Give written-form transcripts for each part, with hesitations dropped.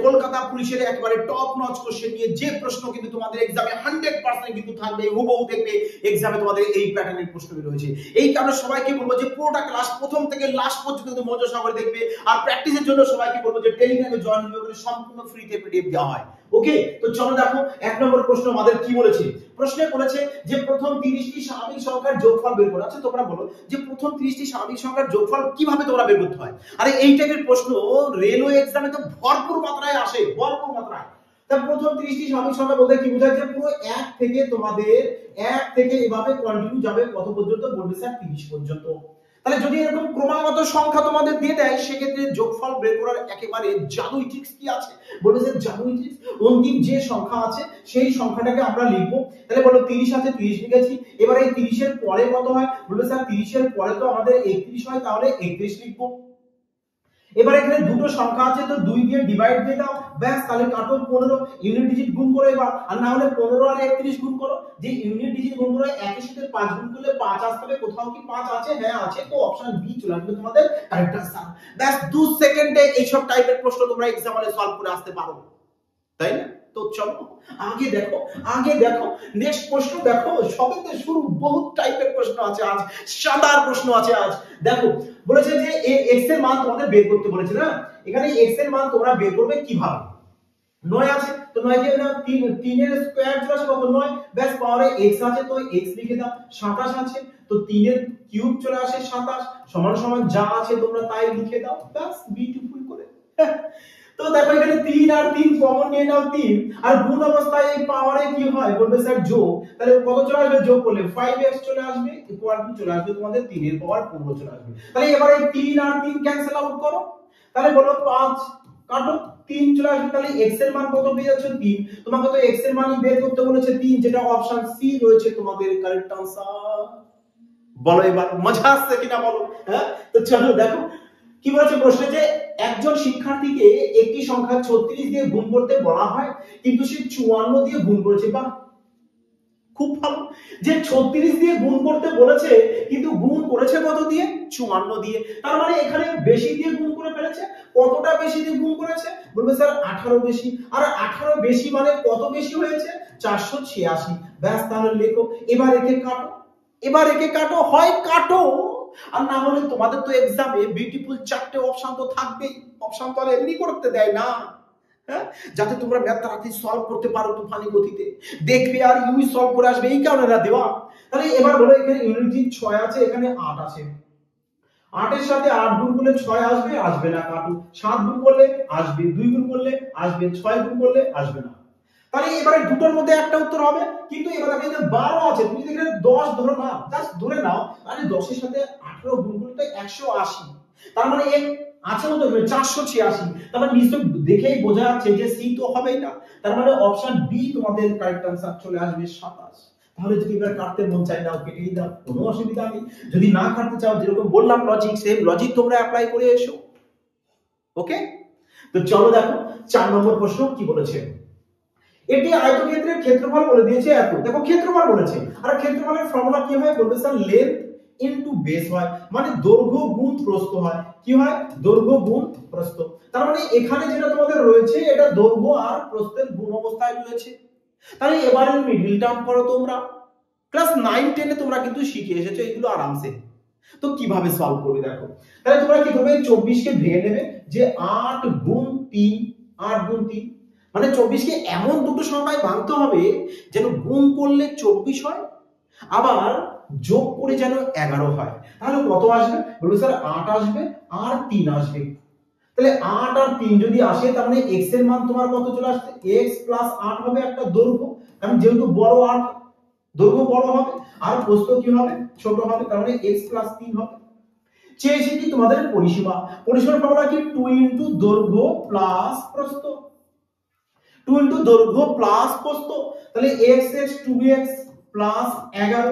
কলকাতা পুলিশের একেবারে top notch question নিয়ে যে প্রশ্ন কিন্তু তোমাদের এক্সামে 100% কিন্তু থাকবে, হুবহু দেখবে এক্সামে তোমাদের এই প্যাটার্নের প্রশ্নগুলো রয়েছে। এই কারণে সবাইকে বলবো যে পুরোটা ক্লাস প্রথম থেকে লাস্ট পর্যন্ত কিন্তু মনোযোগ সহকারে দেখবে। আর প্র্যাকটিসের জন্য সবাইকে বলবো যে টেলিগ্রামে জয়েন করে সম্পূর্ণ ফ্রিতে পিডিএফ দেওয়া হয়। ওকে, তো চলো দেখো 1 নম্বর প্রশ্ন আমাদের কি বলেছে। প্রশ্নে বলেছে যে প্রথম 30টি স্বাভাবিক সংখ্যার যোগফল বের করো। আচ্ছা তোমরা বলো যে প্রথম 30টি স্বাভাবিক সংখ্যার যোগফল কিভাবে তোমরা বের করতে হয়? আরে এই টাইপের প্রশ্ন রেলওয়ে এক্সামে তো ভরপুর মাত্রায় আসে, ভরপুর মাত্রায়। তা প্রথম 30টি স্বাভাবিক সংখ্যা বলতে কি বোঝায়? যে পুরো 1 থেকে তোমাদের 1 থেকে এভাবে কন্টিনিউ যাবে কত পর্যন্ত? বলবে স্যার 30 পর্যন্ত। তাহলে যদি এরকম ক্রমাগত সংখ্যা তোমাদের দিয়ে দেয় সেক্ষেত্রে যোগফল বের করার একেবারে জাদুই ট্রিক্স কি আছে? বলে যে জাদুই ট্রিক্স, অন্তিম যে সংখ্যা আছে সেই সংখ্যাটাকে আমরা লিখবো। তাহলে বলো 30 আছে, 30 লিখেছি। এবার এই 30 এর পরে কত হয়? বলবে স্যার 30 এর পরে তো আমাদের 31 হয়, তাহলে 31 লিখবো। এবার এখানে দুটো সংখ্যা আছে, তো 2 দিয়ে ডিভাইড দিয়ে দাও, ব্যাস। তাহলে কাটো 15, ইউনিট ডিজিট গুণ করো এবার। আর না হলে 15 আর 31 গুণ করো। যে ইউনিট ডিজিট গুণ করো একের সাথে 5 গুণ করলে 5 আসবে। কোথাও কি 5 আছে? হ্যাঁ আছে, তো অপশন বি চলে আসবে তোমাদের কারেক্ট আনসার। ব্যাস 2 সেকেন্ডে এইসব টাইপের প্রশ্ন তোমরা এক্সামে সলভ করে আসতে পারো, তাই না? তো চলো আগে দেখো নেক্সট প্রশ্ন দেখো। সবে তো শুরু, বহুত টাইপের প্রশ্ন আছে আজ, শানদার প্রশ্ন আছে আজ। দেখো বলেছে যে x এর মান তোমাদের বের করতে বলেছে না। এখানে x এর মান তোমরা বের করবে কিভাবে? 9 আছে, তো 9 কে না 3 এর স্কয়ার চলে আসে কত? 9। ব্যাস পাওয়ারে x আছে, তো x লিখে দাও। 27 আছে, তো 3 এর কিউব চলে আসে 27 সমান সমান যা আছে তোমরা তাই লিখে দাও। ব্যাস বিউটিফুল করে। তো দেখো এখানে 3 আর 3 কমন নিয়ে নাও 3, আর গুণ অবস্থায় এই পাওয়ারে কি হয়? বলবে স্যার যোগ। তাহলে কত চলে আসবে? যোগ করলে 5x চলে আসবে, ইকুয়াল টু চলে আসবে তোমাদের 3 এর পাওয়ার 15 চলে আসবে। তাহলে এবারে 3 আর 3 ক্যান্সেল আউট করো। তাহলে বলো 5 কাটো, 3 চলে আসবে। তাহলে x এর মান কত পেয়ে যাচ্ছে? 3। তোমাকে তো x এর মানই বের করতে বলেছে 3, যেটা অপশন সি রয়েছে তোমাদের কারেক্ট আনসার। বলো এবার মজা আসছে কিনা বলো? হ্যাঁ, তো চলো দেখো কি বলেছে প্রশ্নে, যে একজন শিক্ষার্থীকে একটি সংখ্যা 36 দিয়ে গুণ করতে বলা হয় কিন্তু সে 54 দিয়ে গুণ করেছে। বাহ, খুব ভালো। যে 36 দিয়ে গুণ করতে বলেছে কিন্তু গুণ করেছে কত দিয়ে? 54 দিয়ে। তার মানে এখানে বেশি দিয়ে গুণ করে ফেলেছে। কতটা বেশি দিয়ে গুণ করেছে? বলবে স্যার 18 বেশি। আর 18 বেশি মানে কত বেশি হয়েছে? 486। ব্যাস, তাহলে লেখো। এবার একে কাটো, হয় কাটো, আর না হলে তোমাদের তো এক্সামে বিউটিফুল 4টে অপশন তো থাকবেই। অপশন তো আর এমনি করতে দেয় না, হ্যাঁ, যাতে তোমরা ম্যাথ তাড়াতাড়ি সলভ করতে পারো তুফানি গতিতে। দেখবে আর ইউই সলভ করে আসবে, এই কারণে না দেওয়া। তাহলে এবার বলো এখানে ইউনিট 6 আছে, এখানে 8 আছে। 8 এর সাথে 8 গুণ করলে 6 আসবে? আসবে না, কাটো। 7 গুণ করলে আসবে, 2 গুণ করলে আসবে, 6 গুণ করলে আসবে না। তাহলে এবারে দুটোর মধ্যে একটা উত্তর হবে। কিন্তু এবারে আমি যে 12 আছে, তুমি যদি এখানে 10 ধরো না, জাস্ট ধরে নাও, আরে 10 এর সাথে 18 গুণ করলে তো 180। তার মানে এক আছে মতো 486। তার মানে নিশ্চয় দেখেই বোঝা যাচ্ছে যে সি তো হবেই না। তার মানে অপশন বি তোমাদের কারেক্ট आंसर চলে আসবে 27। তাহলে যদি এবার কাটতে মন চায় নাও, কেটেই দাও, কোনো অসুবিধা নেই। যদি না কাটতে চাও, যেরকম বললাম লজিক, সেম লজিক তোমরা অ্যাপ্লাই করে এসো। ওকে, তো চলো দেখো 4 নম্বর প্রশ্ন কি বলেছে। এটি আয়তক্ষেত্রের ক্ষেত্রফল বলে দিয়েছে এত। দেখো ক্ষেত্রফল বলেছে, আর ক্ষেত্রফলের ফর্মুলা কি হয়? বলবে স্যার লেন্থ ইনটু বেস হয়, মানে দৈর্ঘ্য গুণ প্রস্থ হয়। কি হয়? দৈর্ঘ্য গুণ প্রস্থ। তার মানে এখানে যেটা তোমাদের রয়েছে এটা দৈর্ঘ্য আর প্রস্থের গুণ অবস্থায় রয়েছে। তাহলে এবারে মিডল টার্ম করো তোমরা। ক্লাস 9 10 এ তোমরা কিন্তু শিখে এসেছো এগুলো আরামসে। তো কিভাবে সলভ করবে দেখো। তাহলে তোমরা কি করবে? 24 কে ভেঙে নেবে, যে 8 গুণ 3, 8 গুণ 3, মানে 24 কে এমন দুটো সংখ্যায় ভাঙতে হবে যেন গুণ করলে 24 হয়, আবার যোগ করে যেন 11 হয়। তাহলে কত আসবে? বলবো স্যার 8 আসবে আর 3 আসবে। তাহলে 8 আর 3 যদি আসে, তার মানে x এর মান তোমার কত চলে আসছে? x প্লাস 8 হবে একটা দৈর্ঘ্য, কারণ যেহেতু বড় 8, দৈর্ঘ্য বড় হবে, আর প্রস্থ কি হবে? ছোট হবে। তার মানে x প্লাস 3 হবে। চেয়েছি কি তোমাদের পরিসীমা। পরিসীমার ফর্মুলা কি? 2 ইনটু দৈর্ঘ্য প্লাস প্রস্থ। 2 ইনটু দৈর্ঘ্য প্লাস প্রস্থ। তাহলে x x 2x প্লাস 11।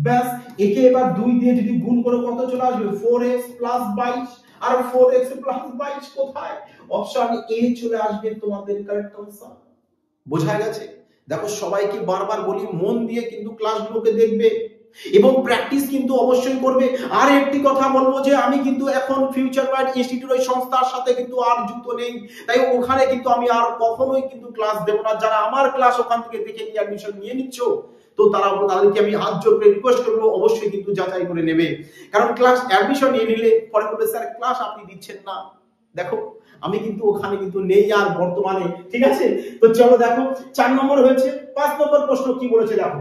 ব্যাস, একে এবার 2 দিয়ে যদি গুণ করো কত চলে আসবে? 4x plus 22। আর 4x প্লাস 22 কোথায়? অপশন এ চলে আসবে তোমাদের কারেক্ট आंसर। বোঝা গেছে? দেখো সবাইকে বারবার বলি মন দিয়ে কিন্তু ক্লাসগুলোকে দেখবে। এবং প্র্যাকটিস কিন্তু অবশ্যই করবে। আর একটি কথা বলবো যে আমি কিন্তু এখন ফিউচার ওয়াইড ইনস্টিটিউট ওই সংস্থার সাথে কিন্তু আর যুক্ত নেই, তাই ওখানে কিন্তু আমি আর কখনোই কিন্তু ক্লাস দেব না। যারা আমার ক্লাস ওখান থেকে দেখে নিয়ে অ্যাডমিশন নিয়ে নিচ্ছ, তো তাদেরকে আমি হাত জোর করে রিকোয়েস্ট করবো অবশ্যই কিন্তু যাচাই করে নেবে। কারণ ক্লাস অ্যাডমিশন নিয়ে নিলে পরে বলবে স্যার ক্লাস আপনি দিচ্ছেন না। দেখো আমি কিন্তু ওখানে কিন্তু নেই আর বর্তমানে, ঠিক আছে? তো চলো দেখো 4 নম্বর হয়েছে। 5 নম্বর প্রশ্ন কি বলেছে দেখো।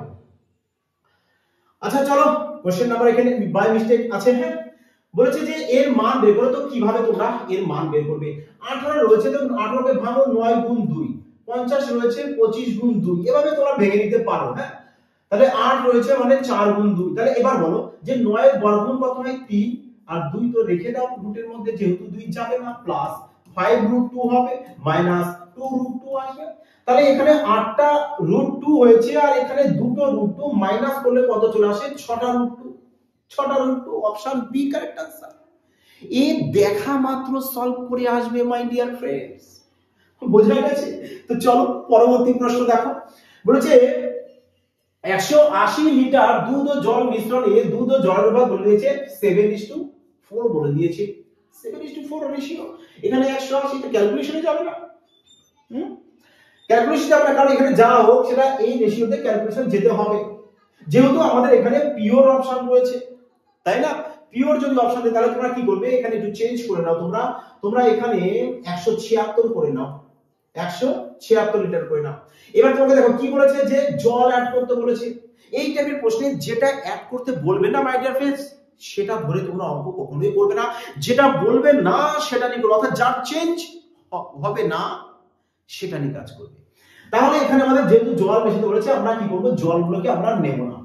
আচ্ছা চলো কোশ্চেন নাম্বার এখানে বাই মিস্টেক আছে। হ্যাঁ, বলেছে যে এর মান বের করো। তো কিভাবে তোমরা এর মান বের করবে? 18 রয়েছে, তো 18 কে ভাঙো 9 গুণ 2, 50 রয়েছে 25 গুণ 2, এভাবে তোমরা ভেঙে নিতে পারো। হ্যাঁ, তাহলে 8 রয়েছে মানে 4 গুণ 2। তাহলে এবার বলো যে 9 এর বর্গমূল কত হয়? 3, আর 2 তো রেখে দাও রুটের মধ্যে, যেহেতু 2 যাবে না, প্লাস 5√2 হবে মাইনাস 2√2 আসবে। তাহলে এখানে 8টা √2 হয়েছে, আর এখানে দুটো √2 মাইনাস করলে কত চলে আসে? 6টা √2। 6টা √2 অপশন বি কারেক্ট आंसर। এই দেখা মাত্র সলভ করে আসবে মাই ডিয়ার ফ্রেন্ডস, বোঝা গেছে? তো চলো পরবর্তী প্রশ্ন দেখো। বলেছে 180 লিটার দুধ ও জল মিশ্রণে দুধ ও জলের অনুপাত বলে দিয়েছে 7:4 বলে দিয়েছে। 7:4 রেশিও। এখানে 180 তো ক্যালকুলেশনে যাবে না। ক্যালকুলেশন যাবে না, কারণ এখানে যা হোক সেটা এই রেশিওতে ক্যালকুলেশন যেতে হবে, যেহেতু আমাদের এখানে পিওর অপশন রয়েছে, তাই না? পিওর যদি অপশন দেয় তাহলে তোমরা কি করবে? এখানে একটু চেঞ্জ করে নাও। তোমরা এখানে 176 করে নাও, 176 লিটার করে নাও। এবার তোমাকে দেখো কি বলেছে যে জল অ্যাড করতে বলেছে। এই টাইপের প্রশ্নে যেটা অ্যাড করতে বলবে না মাই ডিয়ার ফ্রেন্ডস, সেটা ধরে তোমরা অঙ্ক কখনোই করবে না। যেটা বলবে না সেটা নিয়ে করবে, অর্থাৎ যার চেঞ্জ হবে না সেটা নিয়ে কাজ করবে। তাহলে এখানে আমাদের যেহেতু জল বেশি বলেছে, আমরা কি করব? জলগুলোকে আমরা নেব না।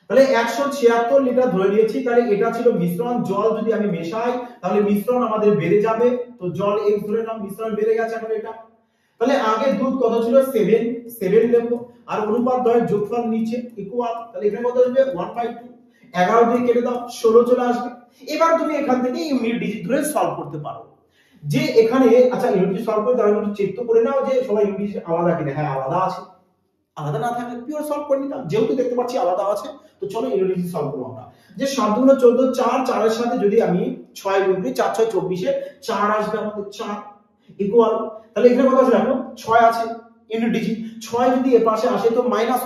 তাহলে 176 লিটার ধরে নিয়েছি। তাহলে এটা ছিল মিশ্রণ। জল যদি আমি মেশাই তাহলে মিশ্রণ আমাদের বেড়ে যাবে, তো জল x ধরে নাও, মিশ্রণ বেড়ে গেছে এখন এটা। তাহলে আগে দুধ কত ছিল? 7 নেব, আর অনুপাত দ্বয়ের যোগফল নিচে ইকুয়াল, তাহলে এখানে কত আসবে? 1/2। 11 দিয়ে কেটে দাও, 16 চলে আসবে। এবার তুমি এখান থেকে ইউনিট ডিজিট ধরে সলভ করতে পারো যে এখানে, আচ্ছা ইউনিট ডিজিট সলভ করে তাহলে একটু চেক তো করে নাও যে সবাই ইউনিট ডিজিট আলাদা কিনা। হ্যাঁ আলাদা আছে, আলাদা না থাকলে পিওর সলভ করে নিতাম, যেহেতু দেখতে পাচ্ছি আলাদা আছে। তো চলো ইউনিট ডিজিট সলভ করব আমরা। যে 7 × 14, 4 এর সাথে যদি আমি 6 গুণ করি, 4 6 24 4 আসবে আমাদের 4 ইকুয়াল। তাহলে এখানে কত আছে দেখো? 6 আছে ইউনিট ডিজিট। 6 যদি এর পাশে আসে তো মাইনাস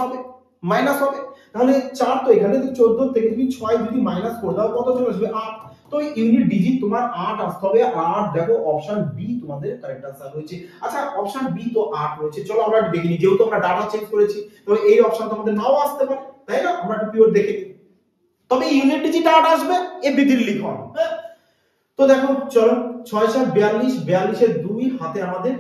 হবে, তাহলে 4 তো এখানে তো 14 থেকে তুমি 6 যদি মাইনাস করে দাও কত চলে আসবে? 8। তো ইউনিট ডিজিট তোমার 8 আসতে হবে। 8 দেখো অপশন বি তোমাদের কারেক্ট आंसर হয়েছে। আচ্ছা অপশন বি তো 8 রয়েছে, চলো আমরা একটু দেখে নিই। যেহেতু আমরা ডাটা চেক করেছি তো এই অপশন তোমাদের নাও আসতে পারে, তাই না? আমরা একটু পিওর দেখে নিই। তবে ইউনিট ডিজিট 8 আসবে, এ বিধির লিখন। হ্যাঁ, তো দেখো চলো 6 7 42, 42 এর 2 হাতে আমাদের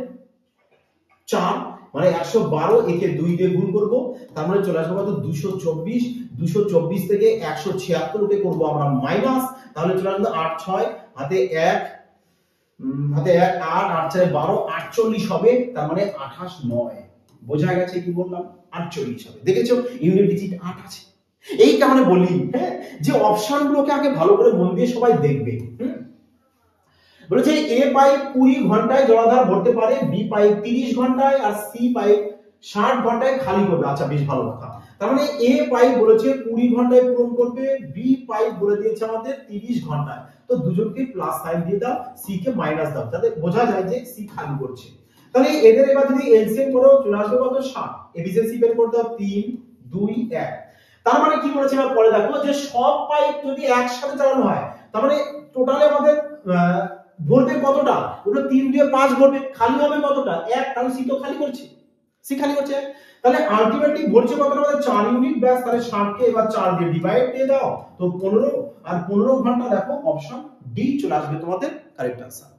4, মানে 112, একে 2 দিয়ে গুণ করব, তার মানে চলে আসবে কত? 224। 224 থেকে 176 কে করব আমরা মাইনাস, তাহলে চলে আসবে 8 6 হাতে 1 8 8 4 12, 48 হবে। তার মানে 28 9। বোঝা গেছে কি বললাম? 48 হবে। দেখেছো ইউনিট ডিজিট 8 আছে। এই কারণে বলি হ্যাঁ যে অপশনগুলোকে আগে ভালো করে মন দিয়ে সবাই দেখবে। বলেছে এ পাইপ 20 ঘন্টায় জলাধার ভরতে পারে, বি পাইপ 30 ঘন্টায়, আর সি পাইপ 60 ঘন্টায় খালি করবে। আচ্ছা বেশ ভালো কথা। তার মানে এ পাইপ বলেছে 20 ঘন্টায় পূরণ করবে, বি পাইপ বলে দিয়েছে আমাদের 30 ঘন্টায়। তো দুজনকে প্লাস সাইন দিয়ে দাও, সি কে মাইনাস দাও, যাতে বোঝা যায় যে সি খালি করছে। তাহলে এদের এবার যদি এলসিএম করো চলে আসবে কত? 60। এফিসিয়েন্সি বের করে দাও 3 2 1। তার মানে কি বলেছে এবার পরে দেখো যে সব পাইপ যদি একসাথে চালানো হয় তার মানে টোটালে আমাদের ভরবে কতটা? ওটা 3 দিয়ে 5 ভরবে, খালি হবে কতটা? 1। কারণ সি তো খালি করছে, সি খালি করছে। তাহলে আলটিমেটলি ভরছে কতটা? আমাদের 4 ইউনিট। ব্যাস, তাহলে 60 কে এবার 4 দিয়ে ডিভাইড দিয়ে দাও, তো 15। আর 15 ঘন্টা দেখো অপশন ডি চলে আসবে তোমাদের কারেক্ট आंसर।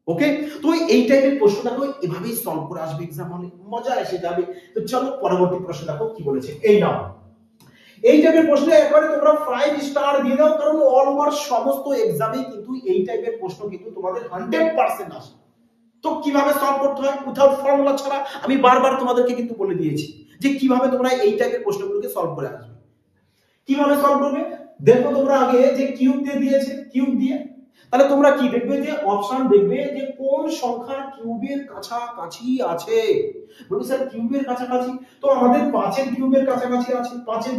ওকে, তো এই টাইপের প্রশ্ন দেখো এভাবেই সলভ করে আসবে एग्जाम হলে, মজা এসে যাবে। তো চলো পরবর্তী প্রশ্ন দেখো কি বলেছে। এই নাও এই টাইপের প্রশ্নে একবারে তোমরা 5 স্টার দিয়ে দাও, কারণ অল ওভার সমস্ত এক্সামে কিন্তু এই টাইপের প্রশ্ন কিন্তু তোমাদের 100% আসে। তো কিভাবে সলভ করতে হয় উইথাউট ফর্মুলা ছাড়া, আমি বারবার তোমাদেরকে কিন্তু বলে দিয়েছি যে কিভাবে তোমরা এই টাইপের প্রশ্নগুলোকে সলভ করে আসবে। কিভাবে সলভ করবে দেখো, তোমরা আগে যে কিউব দিয়ে দিয়েছে, কিউব দিয়ে তাহলে তোমরা কি দেখবে যে অপশন দেখবে যে কোন সংখ্যা কিউবের কাছাকাছি আছে। বলি স্যার কিউবের কাছাকাছি, তো আমাদের 5 এর কিউবের কাছাকাছি আছে। 5 এর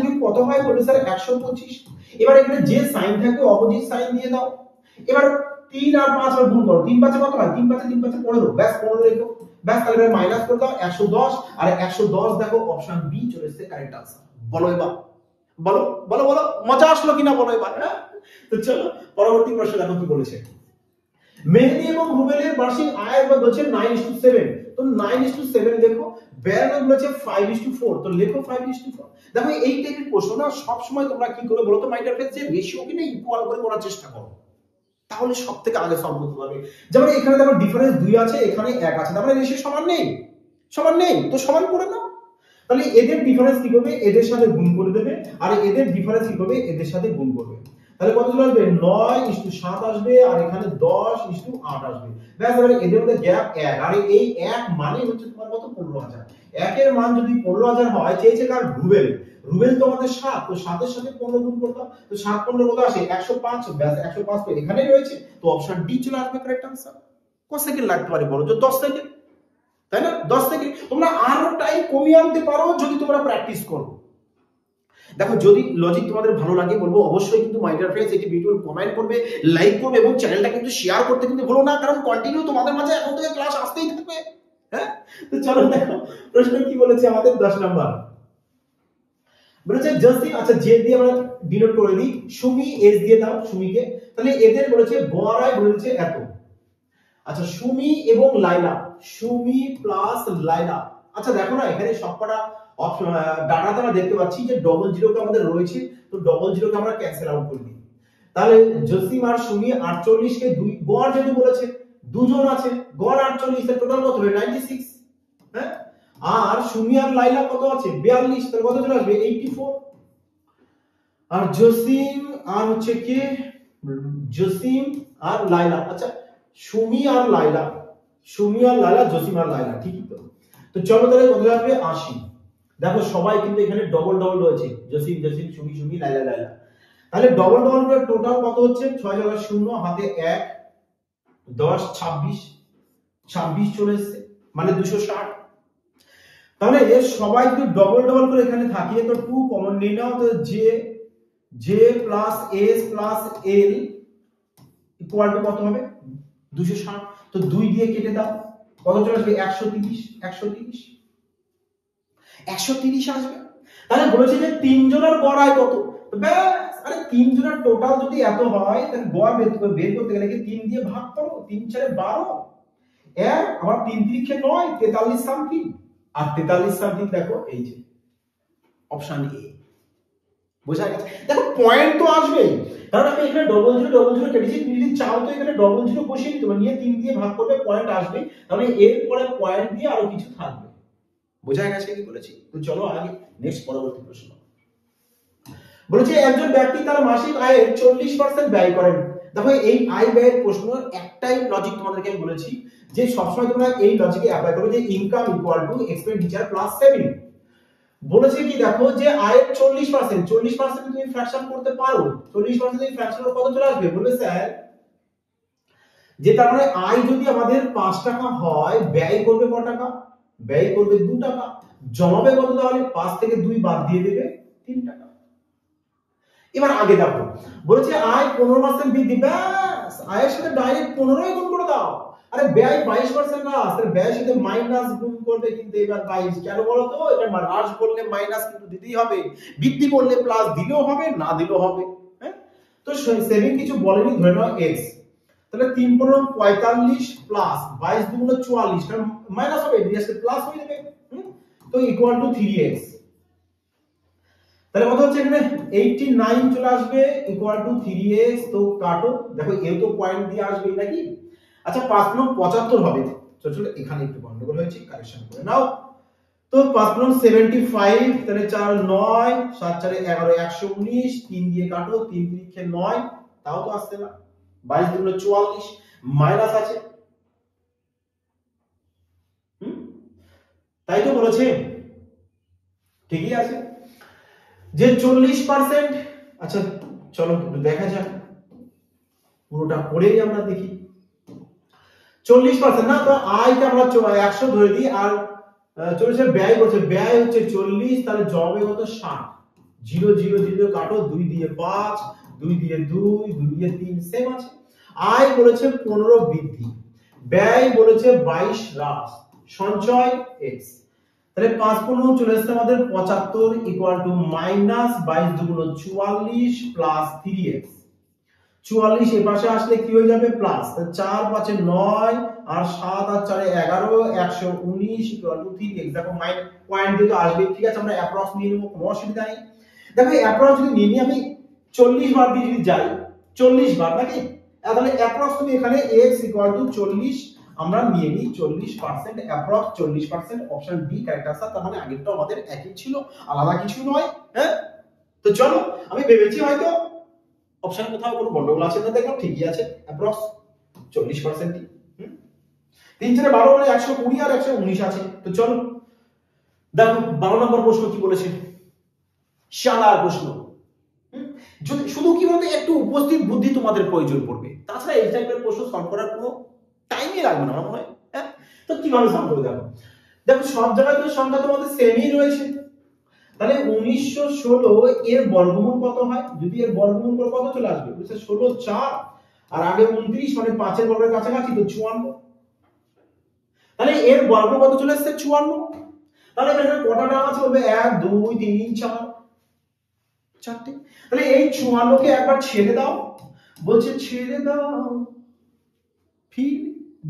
কিউব কত হয়? বলি স্যার 125। এবার এখানে যে সাইন থাকবে অপোজিট সাইন দিয়ে দাও। এবার 3 আর 5 আর গুণ করো, 3 5 কত হয়? 3 5 15, ব্যাস 15 লিখো, ব্যাস। তাহলে মাইনাস করে দাও 110, আর 110 দেখো অপশন বি চলে এসেছে কারেক্ট আনসার। বলো এবার, বলো বলো বলো, মজা আসলো কিনা বলো এবার। তো চলো পরবর্তী প্রশ্ন দেখো কি বলেছে। মেহেদী এবং রুবেলের বার্ষিক আয় বলছে 9:7। তো 9:7 দেখো, বেয়ারের বলেছে 5:4, তো লেখো 5:4। দেখো এই টাইপের প্রশ্ন না সবসময় তোমরা কি করে বলো তো, মাইন্ডের ক্ষেত্রে রেশিও কিনা ইকুয়াল করে করার চেষ্টা করো, তাহলে সবথেকে আগে সলভ করতে পারবে। যেমন এখানে দেখো ডিফারেন্স 2 আছে, এখানে 1 আছে, তার মানে রেশিও সমান নেই, সমান নেই, তো সমান করে নাও। তাহলে এদের ডিফারেন্স কি করবে? এদের সাথে গুণ করে দেবে, আর এদের ডিফারেন্স কি করবে? এদের সাথে গুণ করবে। তাহলে কত চলে আসবে? 9:7 আসবে, আর এখানে 10:8 আসবে। ব্যাস, এবারে এদের মধ্যে গ্যাপ 1, আর এই 1 মানে হচ্ছে তোমার কত? 15,000। 1 এর মান যদি 15,000 হয়, চেয়েছে কার? রুবেল। রুবেল তো আমাদের 7, তো 7 এর সাথে 15 গুণ করতে, তো 7 15 কত আসে? 105। ব্যাস 105 তো এখানেই রয়েছে, তো অপশন ডি চলে আসবে কারেক্ট आंसर। কত সেকেন্ড লাগতে পারে বলো? যে 10 সেকেন্ড, তাই না? 10 সেকেন্ড। তোমরা আরো টাইম কমিয়ে আনতে পারো যদি তোমরা প্র্যাকটিস করো। দেখো যদি লজিক তোমাদের ভালো লাগে বলবো অবশ্যই কিন্তু মাই ডিয়ার ফ্রেন্ডস এটি ভিডিও কমেন্ট করবে, লাইক করবে, এবং চ্যানেলটা কিন্তু শেয়ার করতে কিন্তু ভুলো না, কারণ কন্টিনিউ তোমাদের মাঝে এখন থেকে ক্লাস আসতেই থাকবে। হ্যাঁ, তো চলো দেখো প্রশ্ন কি বলেছে আমাদের 10 নাম্বার। বলেছে জসিম, আচ্ছা জে দিয়ে আমরা ডিনোট করে দিই, সুমি এস দিয়ে দাও সুমিকে। তাহলে এদের বলেছে গড়াই বলেছে এত। আচ্ছা সুমি এবং লাইলা, সুমি প্লাস লাইলা। আচ্ছা দেখো না এখানে সবকটা ডাটাতে আমরা দেখতে পাচ্ছি যে ডবল জিরো কে আমাদের রয়েছে, তো ডবল জিরো কে আমরা ক্যান্সেল আউট করে দিই। তাহলে জসিম আর সুমি 48 কে 2 গড় যেহেতু বলেছে দুজন আছে, গড় 48 এর টোটাল কত হবে? 96। হ্যাঁ, আর সুমি আর লাইলা কত আছে? 42, তাহলে কত চলে আসবে? 84। আর জসিম আর হচ্ছে কি জসিম আর লাইলা, আচ্ছা সুমি আর লাইলা, সুমি আর লাইলা, জসিম আর লাইলা, ঠিকই তো। তো চলো তাহলে কত আসবে? 80। দেখো সবাই কিন্তু এখানে ডবল ডবল রয়েছে, জসিম জসিম, সুমি সুমি, লাইলা লাইলা। তাহলে ডবল ডবল করে টোটাল কত হচ্ছে? 6 জায়গা 0, হাতে 1, 10 26, 26 চলে এসেছে, মানে 260। তাহলে সবাই যদি ডবল ডবল করে এখানে থাকে, তো 2 কমন নিয়ে নাও, তো J plus S plus L equal to কত হবে? 260। তো 2 দিয়ে কেটে দাও, কত চলে আসবে? 130, 130, 130 আসবে। তাহলে বলেছে যে 3 জনের গড় আয় কত? ব্যাস, আরে 3 জনের টোটাল যদি এত হয়, তাহলে গড় বের করতে গেলে কি 3 দিয়ে ভাগ করো, 3 4 12, 1 আবার 3 3 9, 43 সামথিং। আর 43 সামথিং দেখো এই যে অপশন এ। বোঝা গেছে? দেখো পয়েন্ট তো আসবেই, কারণ আমি এখানে ডবল জিরো কেটেছি, তুমি যদি চাও তো এখানে ডবল জিরো বসিয়ে দিতে পারো, নিয়ে 3 দিয়ে ভাগ করবে, পয়েন্ট আসবে। তাহলে এর পরে পয়েন্ট দিয়ে আরো কিছু থাকবে। বোঝা গেছে কি বলেছি? তো চলো আগে নেক্সট পরবর্তী প্রশ্ন। বলেছে একজন ব্যক্তি তার মাসিক আয়ের 40% ব্যয় করেন। দেখো এই আয় ব্যয়ের প্রশ্ন একটাই লজিক তোমাদেরকে আমি বলেছি যে সবসময় তোমরা এই লজিকে অ্যাপ্লাই করবে, যে income equal to expenditure plus saving. বলেছে কি দেখো যে আয়ের 40% তুমি ফ্র্যাকশন করতে পারো, 40% তুমি ফ্র্যাকশন কত চলে আসবে? বলবে স্যার যে তার মানে আয় যদি আমাদের 5 টাকা হয়, ব্যয় করবে কত টাকা? ব্যয় করবে 2 টাকা, জমাবে কত? তাহলে 5 থেকে 2 বাদ দিয়ে দেবে 3 টাকা। এবার আগে দেখো বলেছে আয় 15% বৃদ্ধি, ব্যাস আয়ের সাথে ডাইরেক্ট 15 গুণ করে দাও। আরে ব্যয় 22% না, তাহলে ব্যয়ের সাথে মাইনাস গুণ করবে, কিন্তু এবার 22 কেন বলো তো? এটা হ্রাস করলে মাইনাস কিন্তু দিতেই হবে, বৃদ্ধি করলে প্লাস দিলেও হবে, না দিলেও হবে। হ্যাঁ, তো সেভিং কিছু বলেনি, ধরে নাও x। তাহলে 3 15 45 প্লাস 22 দুগুণ 44, কারণ মাইনাস হবে, এর সাথে প্লাস হয়ে যাবে। তো ইকুয়াল টু 3x। তাহলে কত হচ্ছে? এখানে 89 চলে আসবে, ইকুয়াল টু 3x। তো কাটো, দেখো এও তো পয়েন্ট দিয়ে আসবে নাকি? আচ্ছা 5 9 75 হবে, তো চলো এখানে একটু গন্ডগোল হয়েছে, কারেকশন করে নাও। তো 5 9 75, তাহলে 4 9 7 4 11 119, 3 দিয়ে কাটো, 3 3 9, তাও তো আসছে না। 22 দুগুণ 44, মাইনাস আছে। তাই তো বলেছে, ঠিকই আছে যে 40%। আচ্ছা চলো দেখা যাক, পুরোটা করেই আমরা দেখি। 40% না, তো আয়কে আমরা 100 ধরে দিই, আর 40 ব্যয় করছে, ব্যয় হচ্ছে 40, তাহলে জবে কত 60, 0 0 0 কাটো, 2 দিয়ে 5, 2 দিয়ে 2, 2 দিয়ে 3 সেম আছে। আয় বলেছে 15 বৃদ্ধি, ব্যয় বলেছে 22 হ্রাস, সঞ্চয় x, তাহলে 5 15 চলে আসছে আমাদের 75 ইকুয়াল টু মাইনাস 22 দুগুণ 44 প্লাস 3x। 44 এর পাশে আসলে কি হয়ে যাবে প্লাস, 4 5 এ 9 আর 7 আর 4 এ 11, 119 ইকুয়াল টু 3x। দেখো পয়েন্ট দিয়ে তো আসবে, ঠিক আছে, আমরা অ্যাপ্রক্স নিয়ে নেব, কোনো অসুবিধা নেই। দেখো অ্যাপ্রক্স যদি নিয়ে নিই আমি 40 বার দিয়ে যদি যাই, 40 বার নাকি, তাহলে অ্যাপ্রক্স তুমি এখানে x ইকুয়াল টু 40 আমরা নিয়ে নিই 40%, approx 40%, option D correct answer. তার মানে আগেরটা আমাদের একই ছিল, আলাদা কিছু নয়। হ্যাঁ, তো চলো, আমি ভেবেছি হয়তো অপশন কোথাও কোনো গন্ডগোল আছে না, দেখো ঠিকই আছে, অ্যাপ্রক্স 40%। 3 4 12 মানে 120 আর 119 আছে। তো চলো দেখো 12 নম্বর প্রশ্ন কি বলেছে, শালার প্রশ্ন। যদি শুধু কি বলতে একটু উপস্থিত বুদ্ধি তোমাদের প্রয়োজন পড়বে, তাছাড়া এই টাইপের প্রশ্ন সলভ করার কোনো টাইমই লাগবে না আমার মনে হয়। হ্যাঁ, তো কিভাবে সলভ করবে দেখো, দেখো সব জায়গায় তো সংখ্যা তোমাদের সেমই রয়েছে, তাহলে 1916 এর বর্গমূল কত হয়, যদি এর বর্গমূল করে কত চলে আসবে, 16 4 আর আগে 29 মানে 5 এর বর্গের কাছাকাছি, তো 54। তাহলে এর বর্গ কত চলে আসছে 54। তাহলে এখানে কটা টার্ম আছে বলবে 1 2 3 4 চারটে। তাহলে এই 54 কে একবার ছেড়ে দাও, বলছে ছেড়ে দাও ফির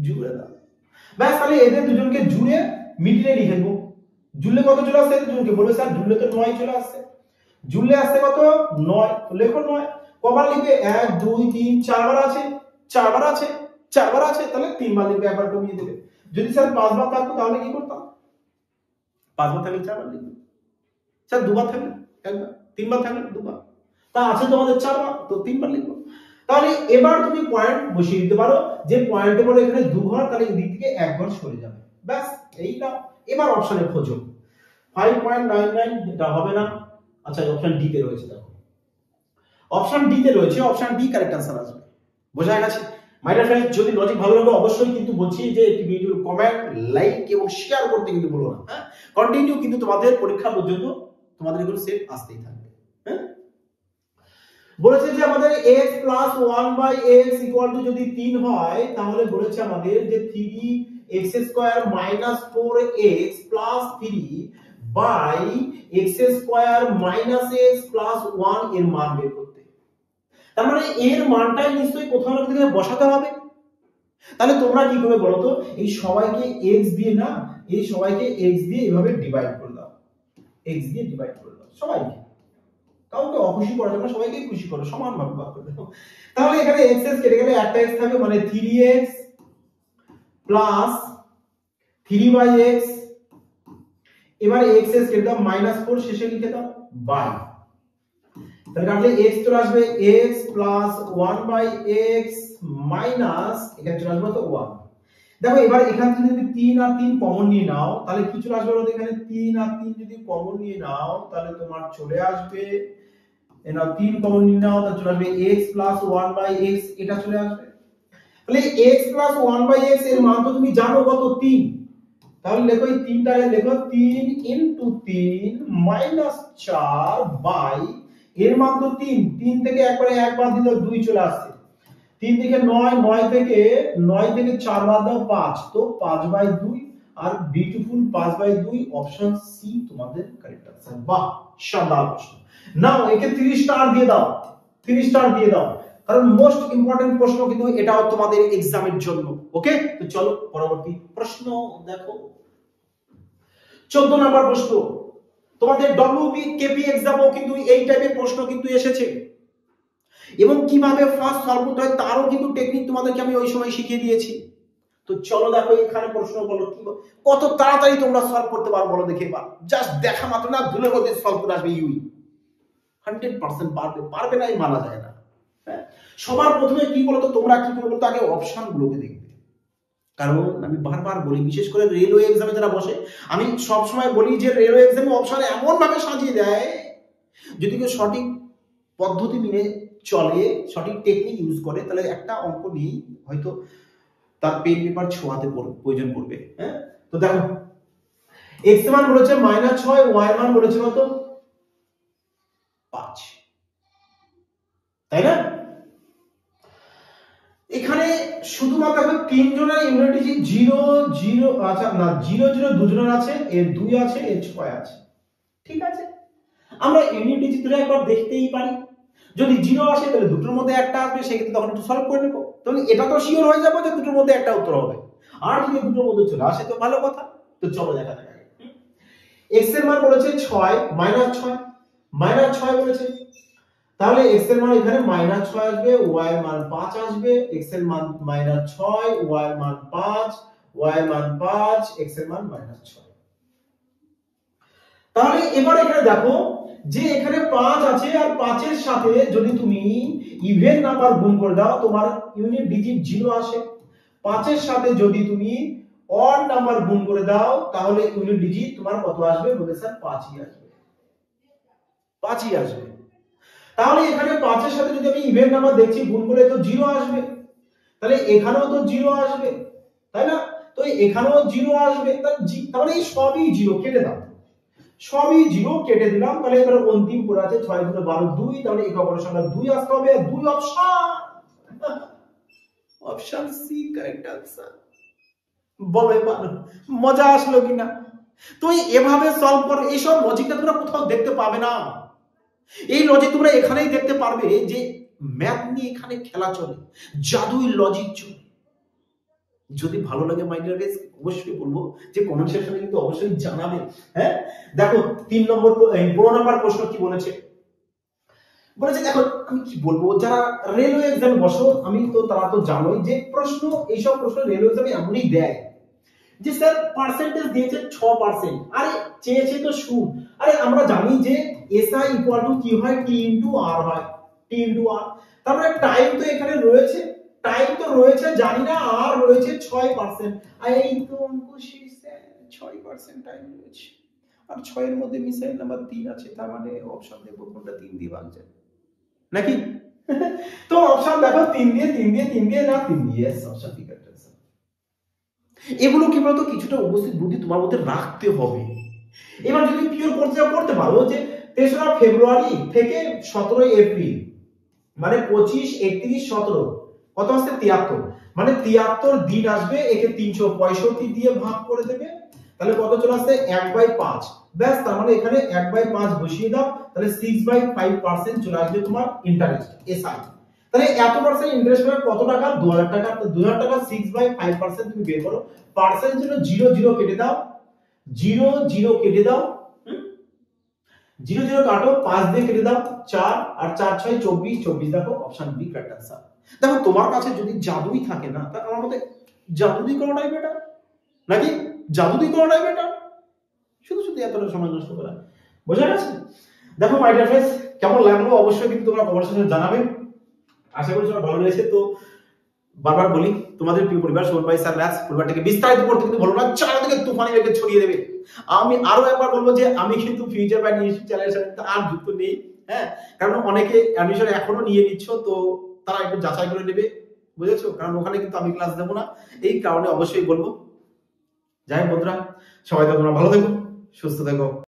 জুড়ে দাও, ব্যাস। তাহলে এদের দুজনকে জুড়ে মিডলে লিখে দেবো। জুড়লে কত চলে আসছে, দুজনকে বলবে স্যার জুড়লে তো 9 চলে আসছে, জুড়লে আসছে কত 9, তো লেখো 9। কবার লিখবে 1 2 3 4 বার আছে, 4 বার আছে, 4 বার আছে, তাহলে 3 বার লিখবে, একবার কমিয়ে দেবে। যদি স্যার 5 বার থাকতো তাহলে কি করতাম, 5 বার থাকলে 4 বার লিখবে, স্যার 2 বার থাকলে একবার, 3 বার থাকলে 2 বার, তা আছে তোমাদের 4 বার, তো 3 বার লিখবো। তাহলে এবার তুমি পয়েন্ট বসিয়ে দিতে পারো, যে পয়েন্টে বলে এখানে 2 ঘর, তাহলে এই দিক থেকে 1 ঘর সরে যাবে, ব্যাস এই নাও। এবার অপশনে খোঁজো, 5.99 এটা হবে না, আচ্ছা অপশন ডি তে রয়েছে, দেখো অপশন ডি তে রয়েছে, অপশন ডি কারেক্ট आंसर আসবে। বোঝা গেছে মাই ডিয়ার ফ্রেন্ডস? যদি লজিক ভালো লাগে অবশ্যই কিন্তু বলছি যে একটি ভিডিওর কমেন্ট লাইক এবং শেয়ার করতে কিন্তু ভুলো না। হ্যাঁ, কন্টিনিউ কিন্তু তোমাদের পরীক্ষা পর্যন্ত তোমাদের এগুলো সেট আসতেই থাকবে। হ্যাঁ, বলেছে যে আমাদের x plus 1/x equal to যদি 3 হয়, তাহলে বলেছে আমাদের যে 3x square minus 4x plus 3 by x square minus x plus 1 এর মান বের করতে। তার মানে এর মানটাই নিশ্চয়ই কোথাও না কোথাও বসাতে হবে। তাহলে তোমরা কি করবে বলো তো, এই সবাইকে x দিয়ে না, এই সবাইকে x দিয়ে এভাবে ডিভাইড করে দাও, x দিয়ে ডিভাইড করে দাও সবাইকে, কাউকে অখুশি করা যাবে না, সবাইকে খুশি করো, সমানভাবে ভাগ করে দাও। তাহলে এখানে x কেটে গেলে একটা x থাকবে, মানে 3x প্লাস 3/x, এবারে x কেটে দাও -4 শেষে লিখে দাও বাই, তাহলে কাটলে x চলে আসবে x প্লাস 1/x মাইনাস এখানে চলে আসবে তো 1। দেখো এবার এখান থেকে যদি 3 আর 3 কমন নিয়ে নাও, তাহলে কি চলে আসবে বলো, এখানে 3 আর 3 যদি কমন নিয়ে নাও, তাহলে তোমার চলে আসবে, এনাও 3 কমন নিয়ে নাও, তাহলে চলে আসবে x প্লাস 1/x, এটা চলে আসবে। তাহলে x প্লাস 1/x এর মান তো তুমি জানো কত, 3। তাহলে লেখো এই 3টা লেখো, 3 ইনটু 3 মাইনাস 4 বাই এর মান তো 3, 3 থেকে একবারে একবার দিলে 2 চলে আসছে, 3 থেকে 9, 9 থেকে 4 বাদ দাও 5, তো 5/2 আর বিউটিফুল 5/2, অপশন সি তোমাদের কারেক্ট आंसर। বাহ, শানদার প্রশ্ন। নাও একে 3 স্টার দিয়ে দাও, 3 স্টার দিয়ে দাও, কারণ মোস্ট ইম্পর্টেন্ট প্রশ্ন কিন্তু এটাও তোমাদের এক্সামের জন্য। ওকে, তো চলো পরবর্তী প্রশ্ন দেখো। 14 নাম্বার প্রশ্ন, তোমাদের WBKP এক্সামও কিন্তু এই টাইপের প্রশ্ন কিন্তু এসেছে, এবং কিভাবে ফার্স্ট সলভ করতে হয় তারও কিন্তু টেকনিক তোমাদেরকে আমি ওই সময় শিখিয়ে দিয়েছি। তো চলো দেখো এখানে প্রশ্ন বলো, কি কত তাড়াতাড়ি তোমরা সলভ করতে পারো বলো দেখে, এবার জাস্ট দেখা মাত্র না ধুলের মধ্যে সলভ করে আসবে ইউই, 100% পারবে, পারবে না এই মানা যায় না। হ্যাঁ, সবার প্রথমে কি বলতো, তোমরা কি করবে বলতো, আগে অপশন গুলোকে দেখবে, কারণ আমি বারবার বলি বিশেষ করে রেলওয়ে এক্সামে যারা বসে, আমি সব সময় বলি যে রেলওয়ে এক্সামে অপশন এমন ভাবে সাজিয়ে দেয়, যদি কেউ সঠিক পদ্ধতি মেনে চলে, সঠিক টেকনিক ইউজ করে, তাহলে একটা অঙ্ক নিয়েই হয়তো তার পেন পেপার ছোঁয়াতে প্রয়োজন পড়বে। হ্যাঁ, তো দেখো এক্স এর মান বলেছে -6, ওয়াই এর মান বলেছে কত 5, তাই না? এখানে শুধুমাত্র তিন জনের ইউনিট ডিজিট 0 0, আচ্ছা না 0 0 দুজনের আছে, এর 2 আছে, এর 6 আছে, ঠিক আছে। আমরা ইউনিট ডিজিট ধরে একবার দেখতেই পারি, যদি 0 আসে তাহলে দুটোর মধ্যে একটা আসবে, সেক্ষেত্রে তখন একটু সলভ করে নেব, তাহলে এটা তো শিওর হয়ে যাবে যে দুটোর মধ্যে একটা উত্তর হবে। আর যদি দুটোর মধ্যে চলে আসে তো ভালো কথা। তো চলো দেখা যাক। এক্স এর মান বলেছে 6, -6 বলেছে, তাহলে x এর মান এখানে -6 আসবে, y এর মান 5 আসবে, x এর মান -6, y এর মান 5, y এর মান 5, x এর মান -6। তাহলে এবার এখানে দেখো যে এখানে 5 আছে, আর 5 এর সাথে যদি তুমি ইভেন নাম্বার গুণ করে দাও তোমার ইউনিট ডিজিট 0 আসে। 5 এর সাথে যদি তুমি অড নাম্বার গুণ করে দাও তাহলে ইউনিট ডিজিট তোমার কত আসবে? বলে স্যার 5ই আসবে, 5ই আসবে। তাহলে এখানে 5 এর সাথে যদি আমি ইভেন নাম্বার দেখছি গুণ করলে তো 0 আসবে, তাহলে এখানেও তো 0 আসবে, তাই না? তো এখানেও 0 আসবে, তাহলে এই সবই 0 কেটে দাও, সবই 0 কেটে দিলাম। তাহলে এবার অন্তিম পড়ে আছে 6 × 12 2, তাহলে একক সংখ্যা 2 আসতে হবে, 2 option, option C correct answer. বলো এবার মজা আসলো কিনা? তো এভাবে সলভ করো, এইসব লজিকটা তোমরা কোথাও দেখতে পাবে না। এই লজিক তোমরা এখানেই দেখতে পারবে যে ম্যাথ নিয়ে এখানে খেলা চলে, জাদুই লজিক চলে। যদি ভালো লাগে মাই ডিয়ার গাইস অবশ্যই বলবো যে কমেন্ট সেকশনে কিন্তু অবশ্যই জানাবে। হ্যাঁ, দেখো 3 নম্বর 12 নম্বর প্রশ্ন কি বলেছে, বলেছে দেখো আমি কি বলবো, যারা রেলওয়ে এক্সামে বসো আমি তো তারা তো জানোই যে প্রশ্ন, এইসব প্রশ্ন রেলওয়ে এক্সামে এমনই দেয় যে স্যার পার্সেন্টেজ দিয়েছে 6%, আরে চেয়েছে তো সুদ। আরে আমরা জানি যে এসআই ইকুয়াল টু কি হয়, টি ইনটু আর হয়, টি ইনটু আর। তারপরে টাইম তো এখানে রয়েছে, টাইম তো রয়েছে জানি না, আর রয়েছে 6%। আর এই তো অঙ্ক শেষ, 6% টাইম রয়েছে, আর 6 এর মধ্যে মিসাইল নাম্বার 3 আছে, তার মানে অপশন দেখব কোনটা 3 দিয়ে ভাগ যায় নাকি। তো অপশন দেখো 3 দিয়ে 3 দিয়ে 3 দিয়ে না 3 দিয়ে, অপশন ঠিক আছে। এগুলো কি বলতো কিছুটা উপস্থিত বুদ্ধি তোমার মধ্যে রাখতে হবে। এবার যদি পিওর করতে যাও করতে পারো যে 3রা ফেব্রুয়ারি থেকে 17 এপ্রিল, মানে 25 31 17 কত আসছে 73, মানে 73 দিন আসবে, একে 365 দিয়ে ভাগ করে দেবে, তাহলে কত চলে আসছে 1/5। ব্যাস, তার মানে এখানে 1/5 বসিয়ে দাও, তাহলে 6/5% চলে আসবে তোমার ইন্টারেস্ট এসআই। তাহলে এত পার্সেন্ট ইন্টারেস্ট হবে কত টাকা? 2000 টাকা। 2000 টাকা 6/5% তুমি বের করো, পার্সেন্ট জন্য 0 0 কেটে দাও, 0 0 কেটে দাও, 0 0 কাটো, 5 দিয়ে কেটে দাও 4, আর 4 6 24 24। দেখো অপশন বি কারেক্ট आंसर। দেখো তোমার কাছে যদি জাদুই থাকে না, তাহলে আমার মতে জাদু দিয়ে করাটাই বেটার নাকি, জাদু দিয়ে করাটাই বেটার, শুধু শুধু এতটা সময় নষ্ট করা। বোঝা গেছে? দেখো মাই ডিয়ার ফ্রেন্ডস কেমন লাগলো অবশ্যই কিন্তু তোমরা কমেন্ট সেকশনে জানাবে। আশা করি সবার ভালো লেগেছে। তো বারবার বলি তোমাদের প্রিয় পরিবার সুমন ভাই স্যার ম্যাথস পরিবারটাকে বিস্তারিত করতে কিন্তু বলবো না, চারিদিকে তুফানি রেখে ছড়িয়ে দেবে। আমি আরো একবার বলবো যে আমি কিন্তু ফিউচার বাই নিউজ চ্যানেলের সাথে আর যুক্ত নেই, হ্যাঁ, কারণ অনেকে অ্যাডমিশন এখনো নিয়ে নিচ্ছ, তো তারা একটু যাচাই করে নেবে, বুঝেছো? কারণ ওখানে কিন্তু আমি ক্লাস দেবো না, এই কারণে অবশ্যই বলবো। যাই হোক বন্ধুরা, সবাই তোমরা ভালো থেকো, সুস্থ থেকো।